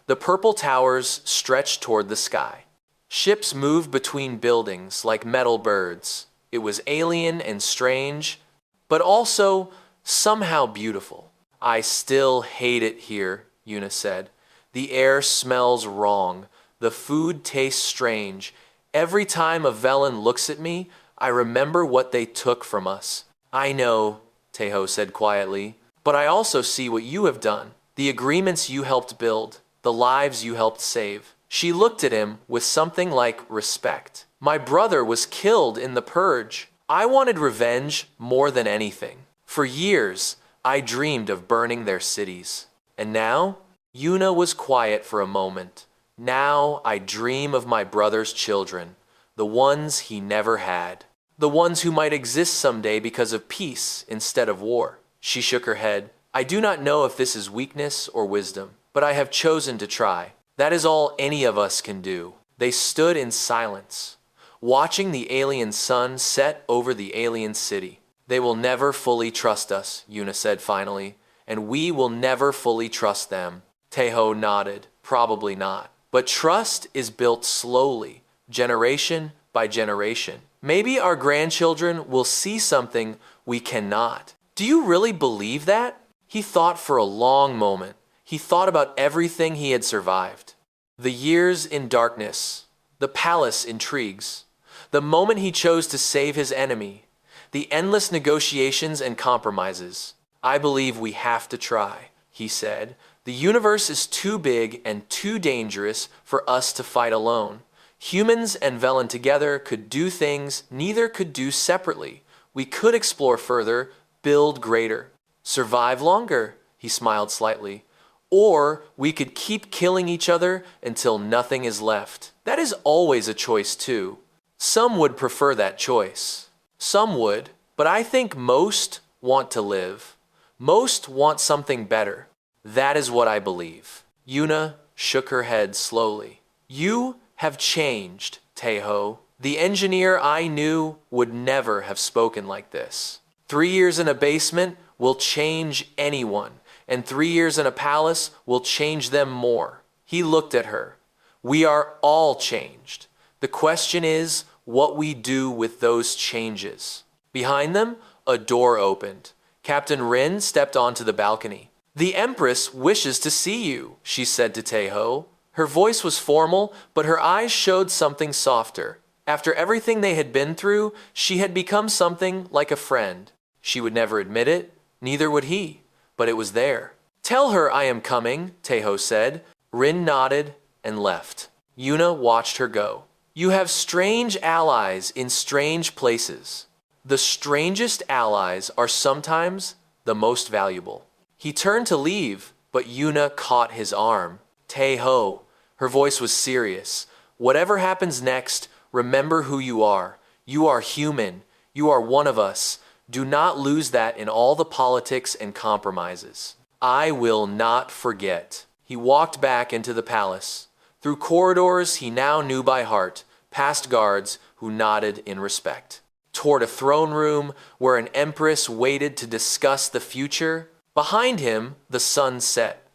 The purple towers stretched toward the sky. Ships moved between buildings like metal birds. It was alien and strange, but also somehow beautiful. I still hate it here, Yuna said. The air smells wrong. The food tastes strange. Every time a Velen looks at me, I remember what they took from us. I know, Taeho said quietly, but I also see what you have done. The agreements you helped build, the lives you helped save. She looked at him with something like respect. My brother was killed in the purge. I wanted revenge more than anything. For years, I dreamed of burning their cities. And now, Yuna was quiet for a moment. Now I dream of my brother's children, the ones he never had. The ones who might exist someday because of peace instead of war. She shook her head. I do not know if this is weakness or wisdom, but I have chosen to try. That is all any of us can do. They stood in silence, watching the alien sun set over the alien city. They will never fully trust us, Yuna said finally, and we will never fully trust them. Taeho nodded. Probably not. But trust is built slowly, generation by generation. Maybe our grandchildren will see something we cannot. Do you really believe that? He thought for a long moment. He thought about everything he had survived. The years in darkness, the palace intrigues, the moment he chose to save his enemy, the endless negotiations and compromises. I believe we have to try, he said. The universe is too big and too dangerous for us to fight alone. Humans and Velen together could do things neither could do separately. We could explore further, build greater, survive longer, he smiled slightly. Or we could keep killing each other until nothing is left. That is always a choice too. Some would prefer that choice. Some would, but I think most want to live. Most want something better. That is what I believe. Yuna shook her head slowly. You have changed, Taeho. The engineer I knew would never have spoken like this. 3 years in a basement will change anyone, and 3 years in a palace will change them more. He looked at her. We are all changed. The question is what we do with those changes. Behind them, a door opened. Captain Rin stepped onto the balcony. The Empress wishes to see you, she said to Taeho. Her voice was formal, but her eyes showed something softer. After everything they had been through, she had become something like a friend. She would never admit it, neither would he, but it was there. Tell her I am coming, Taeho said. Rin nodded and left. Yuna watched her go. You have strange allies in strange places. The strangest allies are sometimes the most valuable. He turned to leave, but Yuna caught his arm. Taeho. Her voice was serious. Whatever happens next, remember who you are. You are human. You are one of us. Do not lose that in all the politics and compromises. I will not forget. He walked back into the palace. Through corridors he now knew by heart, past guards who nodded in respect. Toward a throne room where an empress waited to discuss the future. Behind him, the sun set.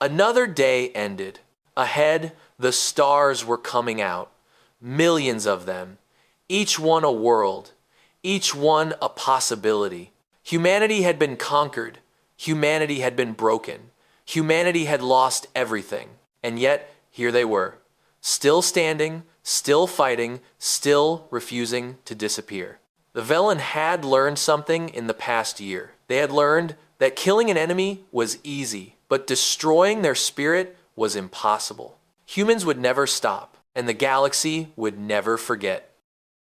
Another day ended. Ahead, the stars were coming out. Millions of them. each one a world, each one a possibility. Humanity had been conquered, humanity had been broken, humanity had lost everything, and yet here they were, still standing, still fighting, still refusing to disappear. The Velen had learned something in the past year. They had learned that killing an enemy was easy, but destroying their spirit was impossible. Humans would never stop, and the galaxy would never forget.